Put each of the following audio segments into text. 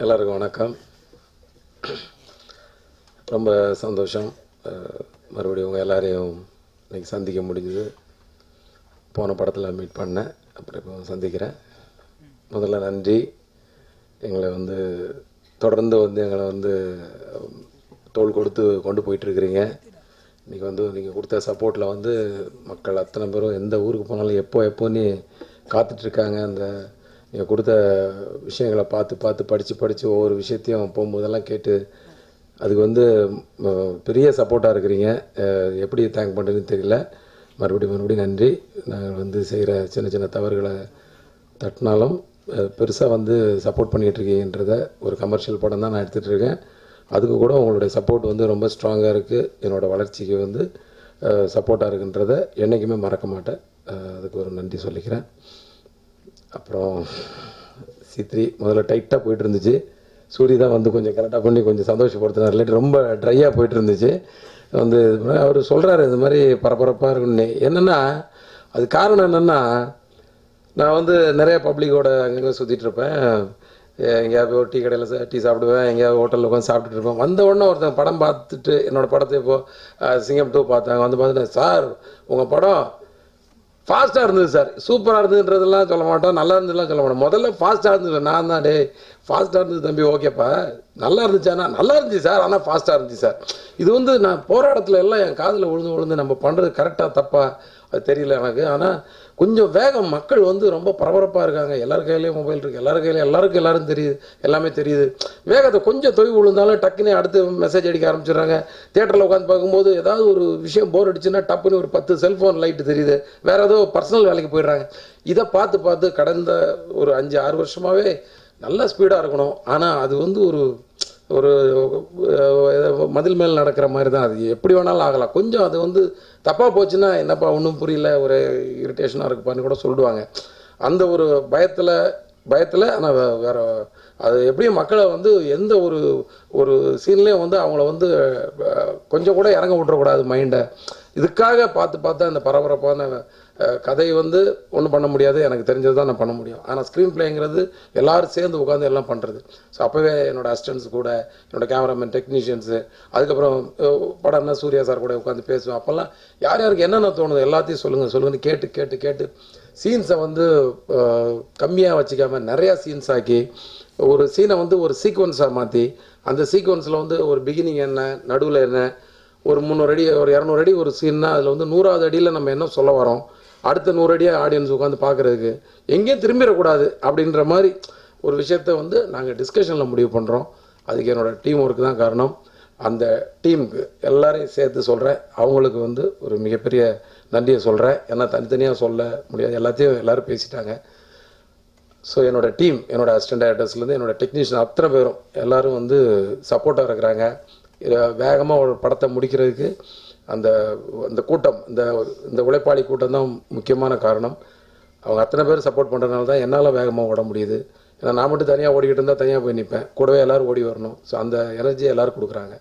எல்லாருக்கும் வணக்கம். ரொம்ப சந்தோஷம் மறுபடியும் உங்கள் எல்லாரையும் இன்றைக்கி சந்திக்க முடிஞ்சுது. போன படத்தில் மீட் பண்ணேன், அப்புறம் இப்போ சந்திக்கிறேன். முதல்ல நன்றி. எங்களை தொடர்ந்து எங்களை தோள் கொடுத்து கொண்டு போயிட்டுருக்கிறீங்க. இன்றைக்கி நீங்கள் கொடுத்த சப்போர்ட்டில் மக்கள் அத்தனை பேரும் எந்த ஊருக்கு போனாலும் எப்போன்னு காத்துட்ருக்காங்க. அந்த நீங்கள் கொடுத்த விஷயங்களை பார்த்து படித்து ஒவ்வொரு விஷயத்தையும் போகும்போதெல்லாம் கேட்டு அதுக்கு பெரிய சப்போர்ட்டாக இருக்கிறீங்க. எப்படி தேங்க் பண்ணுறதுன்னு தெரியல. மறுபடியும் நன்றி. நாங்கள் செய்கிற சின்ன சின்ன தவறுகளை தட்டினாலும் பெருசாக சப்போர்ட் பண்ணிகிட்ருக்கீங்கன்றத ஒரு கமர்ஷியல் படம் தான் நான் எடுத்துகிட்ருக்கேன். அதுக்கு கூட உங்களுடைய சப்போர்ட் ரொம்ப ஸ்ட்ராங்காக இருக்குது. என்னோடய வளர்ச்சிக்கு சப்போர்ட்டாக இருக்குன்றதை என்றைக்குமே மறக்க மாட்டேன். அதுக்கு ஒரு நன்றி சொல்லிக்கிறேன். அப்புறம் C3 முதல்ல டைட்டாக போயிட்டு இருந்துச்சு. சூரி தான் கொஞ்சம் கரெக்டாக பண்ணி கொஞ்சம் சந்தோஷப்படுத்தினார். இல்லாட்டி ரொம்ப ட்ரையாக போயிட்டு இருந்துச்சு. அவர் சொல்கிறாரு இந்த மாதிரி பரபரப்பாக இருக்குன்னு. என்னென்னா அது காரணம் என்னென்னா, நான் நிறைய பப்ளிக்கோட அங்கங்கே சுற்றிட்டு இருப்பேன். எங்கேயாவது ஒரு டீ கடையில் டீ சாப்பிடுவேன், எங்கேயாவது ஹோட்டலில் உட்காந்து சாப்பிட்டுட்டு இருப்பேன். வந்த உடனே ஒருத்தன் படம் பார்த்துட்டு என்னோடய படத்தை இப்போது சிங்கம் 2 பார்த்தாங்க. பார்த்துட்டேன், சார் உங்கள் படம் ஃபாஸ்ட்டாக இருந்தது சார், சூப்பராக இருந்ததுன்றதெல்லாம் சொல்ல மாட்டோம், நல்லா இருந்ததுலாம் சொல்ல மாட்டோம். முதல்ல ஃபாஸ்ட்டாக இருந்தது. நான் தான் ஃபாஸ்ட்டாக இருந்தது தம்பி, ஓகேப்பா நல்லா இருந்துச்சு, ஆனால் நல்லா இருந்துச்சு சார், ஆனால் ஃபாஸ்ட்டாக இருந்துச்சு சார். இது நான் போராட்டத்தில் எல்லாம் என் காதில் விழுந்து நம்ம பண்ணுறது கரெக்டாக தப்பா அது தெரியல எனக்கு. ஆனால் கொஞ்சம் வேகம், மக்கள் ரொம்ப பரபரப்பாக இருக்காங்க. எல்லார் கையிலையும் மொபைல் இருக்குது, எல்லாருக்கும் எல்லாரும் தெரியுது, எல்லாமே தெரியுது. வேகத்தை கொஞ்சம் தொய்வு விழுந்தாலும் டக்குன்னு அடுத்து மெசேஜ் அடிக்க ஆரம்பிச்சிடுறாங்க. தியேட்டரில் உட்காந்து பார்க்கும்போது ஏதாவது ஒரு விஷயம் போர் அடிச்சுன்னா டப்புன்னு ஒரு 10 செல்ஃபோன் லைட்டு தெரியுது, வேறு ஏதோ பர்சனல் வேலைக்கு போயிடுறாங்க. இதை பார்த்து கடந்த ஒரு 5-6 வருஷமாகவே நல்ல ஸ்பீடாக இருக்கணும். ஆனால் அது ஒரு மதில் மேல் நடக்கிற மாதிரி தான். அது எப்படி வேணாலும் ஆகலாம். கொஞ்சம் அது தப்பாக போச்சுன்னா என்னப்பா ஒன்றும் புரியல, ஒரு இரிட்டேஷனாக இருக்குப்பான்னு கூட சொல்லிடுவாங்க. அந்த ஒரு பயத்தில் ஆனால் வேறு அது எப்படியும் மக்களை எந்த ஒரு சீன்லேயும் அவங்கள கொஞ்சம் கூட இறங்க விட்டுறக்கூடாது மைண்டை. இதுக்காக பார்த்து அந்த பரபரப்பான கதை ஒன்றும் பண்ண முடியாது. எனக்கு தெரிஞ்சது தான் நான் பண்ண முடியும். ஆனால் ஸ்க்ரீன் பிளேங்கிறது எல்லோரும் சேர்ந்து உட்காந்து எல்லாம் பண்ணுறது. ஸோ அப்போவே என்னோடய அசிஸ்டன்ஸ் கூட, என்னோடய கேமராமேன், டெக்னீஷியன்ஸு, அதுக்கப்புறம் படம்னா சூர்யா சார் கூட உட்காந்து பேசுவேன். அப்போல்லாம் யார் யாருக்கு என்னென்ன தோணுது எல்லாத்தையும் சொல்லுங்கன்னு கேட்டு சீன்ஸை கம்மியாக வச்சுக்காமல் நிறையா சீன்ஸ் ஆக்கி ஒரு சீனை ஒரு சீக்வன்ஸாக மாற்றி அந்த சீக்வன்ஸில் ஒரு பிகினிங் என்ன, நடுவில் என்ன, ஒரு 300 அடி ஒரு 200 அடி ஒரு சீன்னா அதில் 100வது அடியில் நம்ம என்ன சொல்ல வரோம், அடுத்த 100 அடியாக ஆடியன்ஸ் உட்காந்து பார்க்குறதுக்கு எங்கேயும் திரும்பிடக்கூடாது அப்படின்ற மாதிரி ஒரு விஷயத்த நாங்கள் டிஸ்கஷனில் முடிவு பண்ணுறோம். அதுக்கு என்னோடய டீம் ஒர்க்கு தான் காரணம். அந்த டீமுக்கு எல்லாரையும் சேர்த்து சொல்கிறேன். அவங்களுக்கு ஒரு மிகப்பெரிய நன்றியை சொல்கிறேன். ஏன்னா தனித்தனியாக சொல்ல முடியாது, எல்லாத்தையும் எல்லோரும் பேசிட்டாங்க. ஸோ என்னோடய டீம், என்னோடய அசிஸ்டன்ட் டைரக்டர்ஸ்லேருந்து என்னோடய டெக்னீஷியன் அத்தனை பேரும் எல்லோரும் சப்போர்ட்டாக இருக்கிறாங்க. வேகமாக ஒரு படத்தை முடிக்கிறதுக்கு அந்த கூட்டம், இந்த உழைப்பாளி கூட்டம் தான் முக்கியமான காரணம். அவங்க அத்தனை பேர் சப்போர்ட் பண்ணுறதுனால தான் என்னால் வேகமாக ஓட முடியுது. ஏன்னா நான் மட்டும் தனியாக ஓடிக்கிட்டு இருந்தால் தனியாக போய் நிற்பேன், கூடவே எல்லோரும் ஓடி வரணும். ஸோ அந்த எனர்ஜியை எல்லோரும் கொடுக்குறாங்க.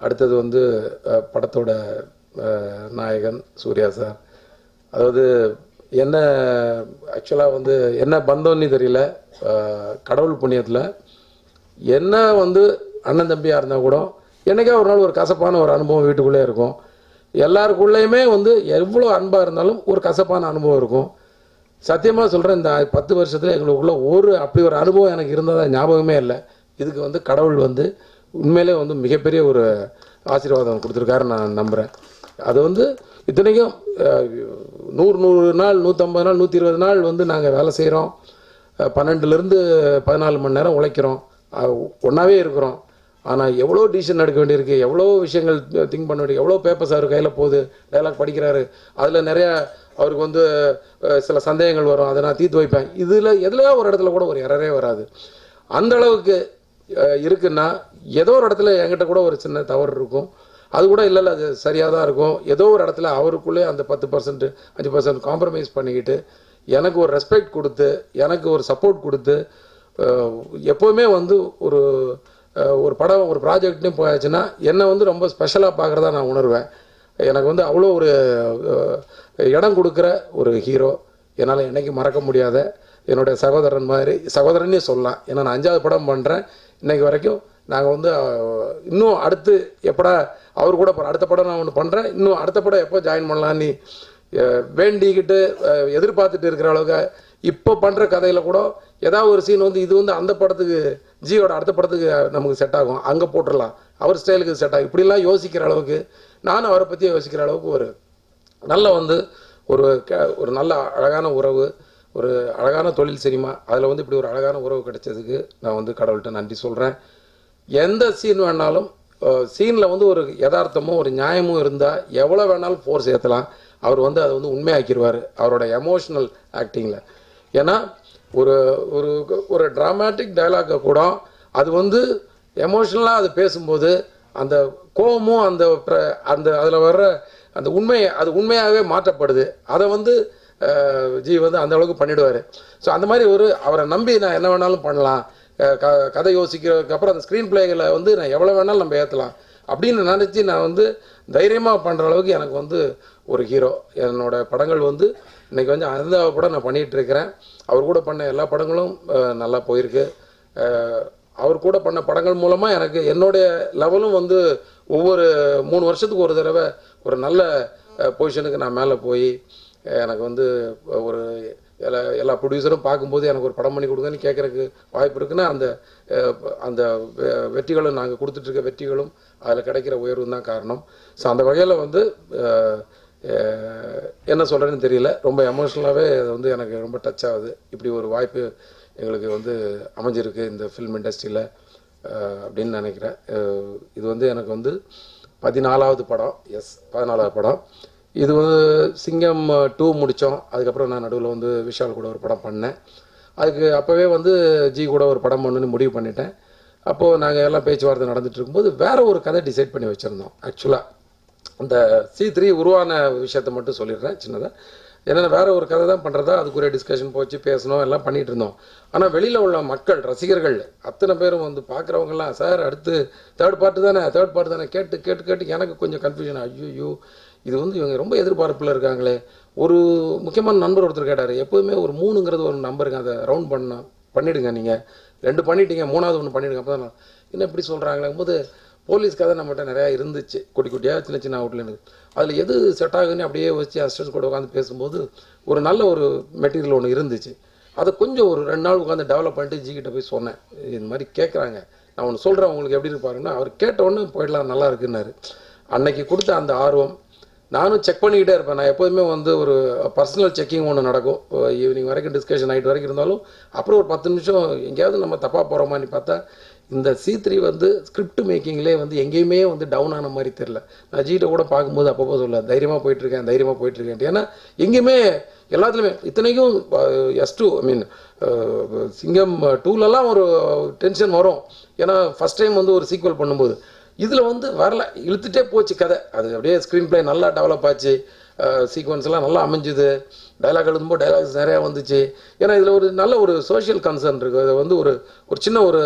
அடுத்தது படத்தோட நாயகன் சூர்யா சார். அதாவது என்ன ஆக்சுவலாக என்ன பந்தம்னு தெரியல, கடவுள் புண்ணியத்தில் என்ன அண்ணன் தம்பியாக இருந்தால் கூட என்றைக்கா ஒரு நாள் ஒரு கசப்பான ஒரு அனுபவம் வீட்டுக்குள்ளே இருக்கும். எல்லாருக்குள்ளேயுமே எவ்வளோ அன்பாக இருந்தாலும் ஒரு கசப்பான அனுபவம் இருக்கும். சத்தியமாக சொல்கிறேன், இந்த 10 வருஷத்தில் எங்களுக்குள்ள அப்படி ஒரு அனுபவம் எனக்கு இருந்ததா ஞாபகமே இல்லை. இதுக்கு கடவுள் உண்மையிலே மிகப்பெரிய ஒரு ஆசீர்வாதம் கொடுத்துருக்காரு நான் நம்புகிறேன். அது இத்தனைக்கும் 100 நாள், 150 நாள், 120 நாள் நாங்கள் வேலை செய்கிறோம். 12லேருந்து 14 மணி நேரம் உழைக்கிறோம், ஒன்றாவே இருக்கிறோம். ஆனால் எவ்வளோ டிசிஷன் எடுக்க வேண்டியிருக்கு, எவ்வளோ விஷயங்கள் திங்க் பண்ண வேண்டியது, எவ்வளோ பேப்பர்ஸ் அவர் கையில் போகுது, டைலாக் படிக்கிறாரு, அதில் நிறையா அவருக்கு சில சந்தேகங்கள் வரும், அதை நான் தீர்த்து வைப்பேன். எதுலையோ ஒரு இடத்துல கூட ஒரு எரரே வராது. அந்த அளவுக்கு இருக்குன்னா ஏதோ ஒரு இடத்துல என்கிட்ட கூட ஒரு சின்ன தவறு இருக்கும். அது கூட இல்லை, அது சரியாக தான் இருக்கும். ஏதோ ஒரு இடத்துல அவருக்குள்ளே அந்த 10% 5% காம்ப்ரமைஸ் பண்ணிக்கிட்டு எனக்கு ஒரு ரெஸ்பெக்ட் கொடுத்து, எனக்கு ஒரு சப்போர்ட் கொடுத்து, எப்போவுமே ஒரு படம் ஒரு ப்ராஜெக்ட்னு போயாச்சுன்னா என்னை ரொம்ப ஸ்பெஷலாக பார்க்குறதா நான் உணர்வேன். எனக்கு அவ்வளோ ஒரு இடம் கொடுக்குற ஒரு ஹீரோ. என்னால் என்றைக்கும் மறக்க முடியாத என்னுடைய சகோதரன் மாதிரி, சகோதரனே சொல்லலாம். ஏன்னா நான் 5வது படம் பண்ணுறேன். இன்றைக்கு வரைக்கும் நாங்கள் வந்து இன்னும் அடுத்து எப்படா அவர் கூட அடுத்த படம் நான் ஒன்று பண்ணுறேன், இன்னும் அடுத்த படம் எப்போ ஜாயின் பண்ணலான்னு வேண்டிக்கிட்டு எதிர்பார்த்துட்டு இருக்கிற அளவுக்கு இப்போ பண்ணுற கதையில் கூட ஏதாவது ஒரு சீன் வந்து இது வந்து அந்த படத்துக்கு ஜியோட அடுத்த படத்துக்கு நமக்கு செட் ஆகும், அங்கே போட்டுடலாம், அவர் ஸ்டைலுக்கு செட் ஆகும், இப்படிலாம் யோசிக்கிற அளவுக்கு நானும் அவரை பற்றி யோசிக்கிற அளவுக்கு ஒரு நல்ல வந்து ஒரு நல்ல அழகான உறவு, ஒரு அழகான தொழில் சினிமா, அதில் வந்து இப்படி ஒரு அழகான உறவு கிடைச்சதுக்கு நான் வந்து கடவுள்கிட்ட நன்றி சொல்கிறேன். எந்த சீன் வேணாலும் சீனில் வந்து ஒரு யதார்த்தமும் ஒரு நியாயமும் இருந்தால் எவ்வளோ வேணாலும் ஃபோர்ஸ் ஏற்றலாம். அவர் வந்து அதை வந்து உண்மையாக்கிடுவார் அவரோட எமோஷ்னல் ஆக்டிங்கில். ஏன்னா ஒரு ஒரு ஒரு ட்ராமாட்டிக் டைலாக்கை கூட அது வந்து எமோஷ்னலாக அது பேசும்போது அந்த கோபமும் அந்த அந்த அதில் வர்ற அந்த அது உண்மையாகவே மாற்றப்படுது. அதை வந்து ஜி வந்து அந்த அளவுக்கு பண்ணிவிடுவார். ஸோ அந்த மாதிரி அவரை நம்பி நான் என்ன வேணாலும் பண்ணலாம், கதை யோசிக்கிறதுக்கு அப்புறம் அந்த ஸ்க்ரீன் பிளேகளை வந்து நான் எவ்வளோ வேணாலும் நம்ம ஏற்றலாம் அப்படின்னு நினச்சி நான் வந்து தைரியமாக பண்ணுற அளவுக்கு எனக்கு வந்து ஒரு ஹீரோ. என்னோடய படங்கள் வந்து இன்றைக்கி வந்து 5வது படம் நான் பண்ணிகிட்ருக்கிறேன். அவர் கூட பண்ண எல்லா படங்களும் நல்லா போயிருக்கு. அவர் கூட பண்ண படங்கள் மூலமாக எனக்கு என்னுடைய லெவலும் வந்து ஒவ்வொரு 3 வருஷத்துக்கு ஒரு தடவை ஒரு நல்ல பொசிஷனுக்கு நான் மேலே போய் எனக்கு வந்து ஒரு எல்லா ப்ரொடியூசரும் பார்க்கும்போது எனக்கு ஒரு படம் பண்ணி கொடுங்கன்னு கேட்குறதுக்கு வாய்ப்பு இருக்குன்னா அந்த அந்த வெற்றிகளும் நாங்கள் கொடுத்துட்ருக்க வெற்றிகளும் அதில் கிடைக்கிற உயர்வும் தான் காரணம். ஸோ அந்த வகையில் வந்து என்ன சொல்கிறேன்னு தெரியல, ரொம்ப எமோஷ்னலாகவே அது வந்து எனக்கு ரொம்ப டச் ஆகுது. இப்படி ஒரு வாய்ப்பு எங்களுக்கு வந்து அமைஞ்சிருக்கு இந்த ஃபில்ம் இண்டஸ்ட்ரியில் அப்படின்னு நினைக்கிறேன். இது வந்து எனக்கு வந்து 14வது படம். 14வது படம். இது வந்து சிங்கம் 2 முடித்தோம். அதுக்கப்புறம் நான் நடுவில் வந்து விஷால் கூட ஒரு படம் பண்ணேன். அதுக்கு அப்போவே வந்து ஜி கூட ஒரு படம் பண்ணணுன்னு முடிவு பண்ணிட்டேன். அப்போது நாங்கள் எல்லாம் பேச்சுவார்த்தை நடந்துகிட்டு இருக்கும்போது வேறு ஒரு கதை டிசைட் பண்ணி வச்சுருந்தோம். ஆக்சுவலாக அந்த C3 உருவான விஷயத்தை மட்டும் சொல்லிடுறேன் சின்னதாக. என்னென்ன வேறு ஒரு கதை தான் பண்ணுறதா அதுக்குரிய டிஸ்கஷன் போச்சு, பேசணும், எல்லாம் பண்ணிகிட்டு இருந்தோம். ஆனால் வெளியில் உள்ள மக்கள் ரசிகர்கள் அத்தனை பேரும் வந்து பார்க்குறவங்கலாம் சார் அடுத்து தேர்ட் பார்ட்டு தானே கேட்டு கேட்டு கேட்டு எனக்கு கொஞ்சம் கன்ஃபியூஷன். ஐயோ இது வந்து இவங்க ரொம்ப எதிர்பார்ப்பில் இருக்காங்களே. ஒரு முக்கியமான நண்பர் ஒருத்தர் கேட்டார், எப்போதுமே ஒரு 3ங்கிறது ஒரு நம்பருங்க, அதை ரவுண்ட் பண்ணிவிடுங்க, நீங்கள் 2 பண்ணிட்டீங்க, 3வது ஒன்று பண்ணிவிடுங்க. அப்போ தான் என்ன இப்படி சொல்கிறாங்களேங்கும் போது போலீஸ் கதை நம்மகிட்ட நிறையா இருந்துச்சு, குட்டி குட்டியாக சின்ன சின்ன அவுட்லைனு. அதில் எது செட் ஆகுன்னு அப்படியே வச்சு அசிஸ்டன்ஸ் கூட உட்காந்து பேசும்போது ஒரு நல்ல ஒரு மெட்டீரியல் ஒன்று இருந்துச்சு. அதை கொஞ்சம் ஒரு 2 நாள் உட்காந்து டெவலப் பண்ணிட்டு ஜிகிட்ட போய் சொன்னேன், இந்த மாதிரி கேட்குறாங்க, நான் ஒன்று சொல்கிறேன் உங்களுக்கு எப்படி இருப்பாருன்னா. அவர் கேட்டவுடனே போயிடலாம் நல்லா இருக்குன்னாரு. அன்னைக்கு கொடுத்த அந்த ஆர்வம் நானும் செக் பண்ணிக்கிட்டே இருப்பேன். நான் எப்போதுமே வந்து ஒரு பர்சனல் செக்கிங் ஒன்று நடக்கும், ஈவினிங் வரைக்கும் டிஸ்கஷன் நைட் வரைக்கும் இருந்தாலும் அப்புறம் ஒரு 10 நிமிஷம் எங்கேயாவது நம்ம தப்பாக போகிறோமான்னு பார்த்தா இந்த C3 வந்து ஸ்கிரிப்ட் மேக்கிங்லேயே வந்து எங்கேயுமே வந்து டவுன் ஆன மாதிரி தெரில. நான் ஜிகிட்ட கூட பார்க்கும்போது அப்பப்போ சொல்ல தைரியமாக போயிட்டுருக்கேன். ஏன்னா எங்கேயுமே எல்லாத்துலேயுமே இத்தனைக்கும் S2 ஐ மீன் சிங்கம் 2லலாம் ஒரு டென்ஷன் வரும். ஏன்னா ஃபஸ்ட் டைம் வந்து ஒரு சீக்வல் பண்ணும்போது இதில் வந்து வரல, இழுத்துட்டே போச்சு கதை. அது அப்படியே ஸ்க்ரீன் பிளே நல்லா டெவலப் ஆச்சு, சீக்வன்ஸ்லாம் நல்லா அமைஞ்சுது, டைலாக் எழுதும்போது டைலாக்ஸ் நிறையா வந்துச்சு. ஏன்னா இதில் ஒரு நல்ல ஒரு சோஷியல் கன்சர்ன் இருக்குது. அது வந்து ஒரு சின்ன ஒரு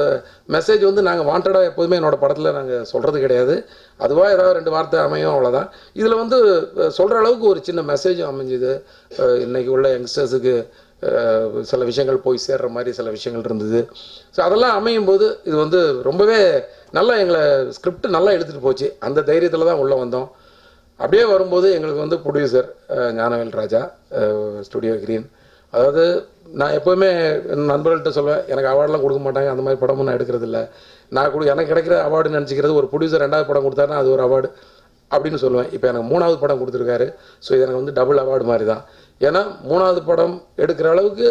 மெசேஜ் வந்து நாங்கள் வாண்டடாக எப்போதுமே என்னோடய படத்தில் நாங்கள் சொல்கிறது கிடையாது. அதுவாக ஏதாவது 2 வார்த்தை அமையும், அவ்வளோதான். இதில் வந்து சொல்கிற அளவுக்கு ஒரு சின்ன மெசேஜும் அமைஞ்சுது. இன்றைக்கி உள்ள யங்ஸ்டர்ஸுக்கு சில விஷயங்கள் போய் சேர்ற மாதிரி சில விஷயங்கள் இருந்தது. ஸோ அதெல்லாம் அமையும் போது இது வந்து ரொம்பவே நல்லா எங்களை ஸ்கிரிப்ட் நல்லா எடுத்துகிட்டு போச்சு. அந்த தைரியத்தில் தான் உள்ளே வந்தோம். அப்படியே வரும்போது எங்களுக்கு வந்து ப்ரொடியூசர் ஞானவேல் ராஜா, ஸ்டுடியோ கிரீன். அதாவது நான் எப்போவுமே என் நண்பர்கள்ட்ட சொல்லுவேன், எனக்கு அவார்டெலாம் கொடுக்க மாட்டாங்க, அந்த மாதிரி படமும் நான் எடுக்கிறதில்ல. எனக்கு கிடைக்கிற அவார்டுன்னு நினச்சிக்கிறது ஒரு ப்ரொடியூசர் 2வது படம் கொடுத்தாருன்னா அது ஒரு அவார்டு அப்படின்னு சொல்லுவேன். இப்போ எனக்கு 3வது படம் கொடுத்துருக்காரு. ஸோ இது எனக்கு வந்து டபுள் அவார்டு மாதிரி தான். ஏன்னா 3வது படம் எடுக்கிற அளவுக்கு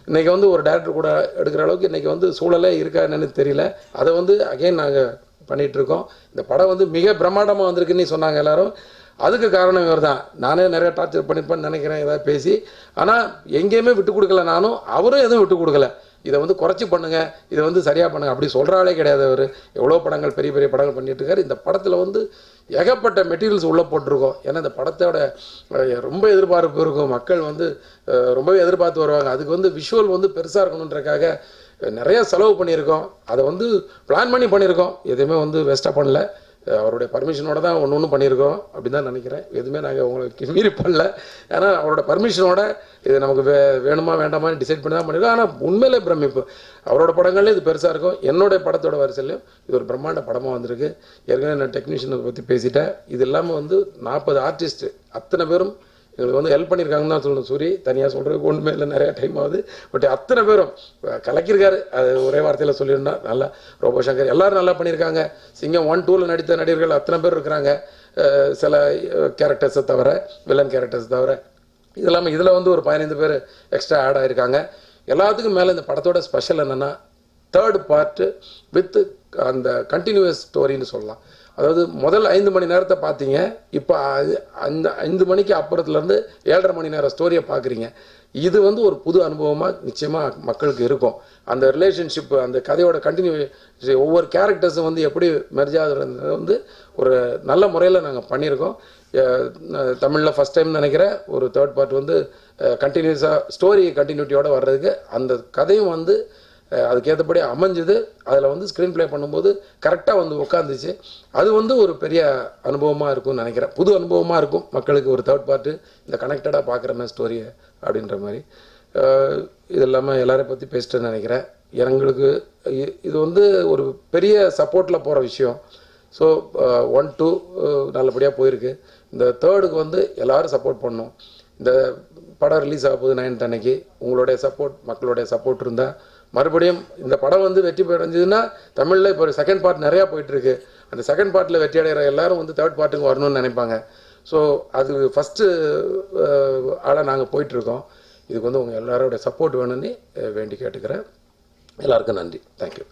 இன்றைக்கி வந்து ஒரு டேரக்டர் கூட எடுக்கிற அளவுக்கு இன்றைக்கி வந்து சூழலே இருக்கா என்னன்னு தெரியல. அதை வந்து அகைன் நாங்கள் பண்ணிகிட்ருக்கோம். இந்த படம் வந்து மிக பிரம்மாண்டமாக வந்திருக்குன்னு சொன்னாங்க எல்லோரும். அதுக்கு காரணம் இவர் தான். நானே நிறைய டார்ச்சர் பண்ணியிருப்பேன்னு நினைக்கிறேன் ஏதாவது பேசி. ஆனால் எங்கேயுமே விட்டு கொடுக்கல, நானும் அவரும் எதுவும் விட்டு கொடுக்கல. இதை வந்து குறைச்சி பண்ணுங்கள், இதை வந்து சரியாக பண்ணுங்கள் அப்படி சொல்கிறாலே கிடையாது. அவர் எவ்வளோ படங்கள் பெரிய பெரிய படங்கள் பண்ணிகிட்ருக்காரு. இந்த படத்தில் வந்து ஏகப்பட்ட மெட்டீரியல்ஸ் உள்ளே போட்டிருக்கோம். ஏன்னா இந்த படத்தோட ரொம்ப எதிர்பார்ப்பு இருக்கும், மக்கள் வந்து ரொம்பவே எதிர்பார்த்து வருவாங்க. அதுக்கு வந்து விஷுவல் வந்து பெருசாக இருக்கணுன்றக்காக நிறைய செலவு பண்ணியிருக்கோம். அதை வந்து பிளான் பண்ணி பண்ணியிருக்கோம், எதுவுமே வந்து வேஸ்ட்டாக பண்ணல. அவருடைய பர்மிஷனோட தான் ஒன்று பண்ணியிருக்கோம் அப்படின்னு தான் நினைக்கிறேன். எதுவுமே நாங்கள் உங்களுக்கு மீறி பண்ணல. ஏன்னா அவரோட பர்மிஷனோட இது நமக்கு வேணுமா வேண்டாமான்னு டிசைட் பண்ணி தான் பண்ணியிருக்கோம். ஆனால் உண்மையிலே பிரமிப்பு. அவரோட படங்கள்லேயும் இது பெருசாக இருக்கும். என்னுடைய படத்தோட வரிசையிலையும் இது ஒரு பிரம்மாண்ட படமாக வந்திருக்கு. ஏற்கனவே நான் டெக்னீஷியனை பற்றி பேசிட்டேன். இது இல்லாமல் வந்து 40 ஆர்டிஸ்ட்டு அத்தனை பேரும் எங்களுக்கு வந்து ஹெல்ப் பண்ணியிருக்காங்கன்னு தான் சொல்லணும். சூரி தனியாக சொல்கிறதுக்கு ஒன்றுமே இல்லை, நிறையா டைம் ஆகுது. பட் அத்தனை பேரும் கலக்கியிருக்காரு. அது ஒரே வார்த்தையில் சொல்லியிருந்தா நல்லா. ரோபோ சங்கர் எல்லோரும் நல்லா பண்ணியிருக்காங்க. சிங்கம் 1, 2ல் நடித்த நடிகர்கள் அத்தனை பேர் இருக்கிறாங்க. சில கேரக்டர்ஸை தவிர, வில்லன் கேரக்டர்ஸ் தவிர. இது இல்லாமல் இதில் வந்து ஒரு 15 பேர் எக்ஸ்ட்ரா ஆட் ஆகிருக்காங்க. எல்லாத்துக்கும் மேலே இந்த படத்தோட ஸ்பெஷல் என்னென்னா 3rd பார்ட்டு வித் அந்த கண்டினியூஸ் ஸ்டோரின்னு சொல்லலாம். அதாவது முதல் 5 மணி நேரத்தை பார்த்தீங்க, இப்போ அந்த 5 மணிக்கு அப்புறத்துலேருந்து 7.5 மணி நேரம் ஸ்டோரியை பார்க்குறீங்க. இது வந்து ஒரு புது அனுபவமாக நிச்சயமாக மக்களுக்கு இருக்கும். அந்த ரிலேஷன்ஷிப்பு, அந்த கதையோட கண்டினியூ, ஒவ்வொரு கேரக்டர்ஸும் வந்து எப்படி மெர்ஜாகிறது வந்து ஒரு நல்ல முறையில் நாங்கள் பண்ணியிருக்கோம். தமிழில் ஃபஸ்ட் டைம் நினைக்கிறேன் ஒரு 3rd பார்ட் வந்து கண்டினியூஸாக ஸ்டோரி கண்டினியூட்டியோடு வர்றதுக்கு அந்த கதையும் வந்து அதுக்கேற்றபடி அமைஞ்சுது. அதில் வந்து ஸ்க்ரீன் ப்ளே பண்ணும்போது கரெக்டாக வந்து உட்காந்துச்சு. அது வந்து ஒரு பெரிய அனுபவமாக இருக்கும்னு நினைக்கிறேன். புது அனுபவமாக இருக்கும் மக்களுக்கு ஒரு 3rd பார்ட்டு இந்த கனெக்டடாக பார்க்குற மாதிரி ஸ்டோரியை அப்படின்ற மாதிரி. இது இல்லாமல் எல்லாரையும் பற்றி பேசிட்டேன்னு நினைக்கிறேன். எங்களுக்கு இது வந்து ஒரு பெரிய சப்போர்ட்டில் போகிற விஷயம். ஸோ 1, 2 நல்லபடியாக போயிருக்கு. இந்த 3க்கு வந்து எல்லோரும் சப்போர்ட் பண்ணணும். இந்த படம் ரிலீஸ் ஆக போகுது 9th அன்னைக்கு. உங்களுடைய சப்போர்ட், மக்களுடைய சப்போர்ட் இருந்தால் மறுபடியும் இந்த படம் வந்து வெற்றி அடைஞ்சதுன்னா தமிழில் இப்போ 2nd பார்ட் நிறையா போயிட்டுருக்கு. அந்த 2nd பார்ட்டில் வெற்றி அடைகிற எல்லாரும் வந்து 3rd பார்ட்டுக்கு வரணும்னு நினைப்பாங்க. ஸோ அது ஃபஸ்ட்டு ஆளாக நாங்கள் போயிட்டுருக்கோம். இதுக்கு வந்து உங்கள் எல்லாரோட சப்போர்ட் வேணும்னு வேண்டி கேட்டுக்கிறேன். எல்லாருக்கும் நன்றி. தேங்க்யூ.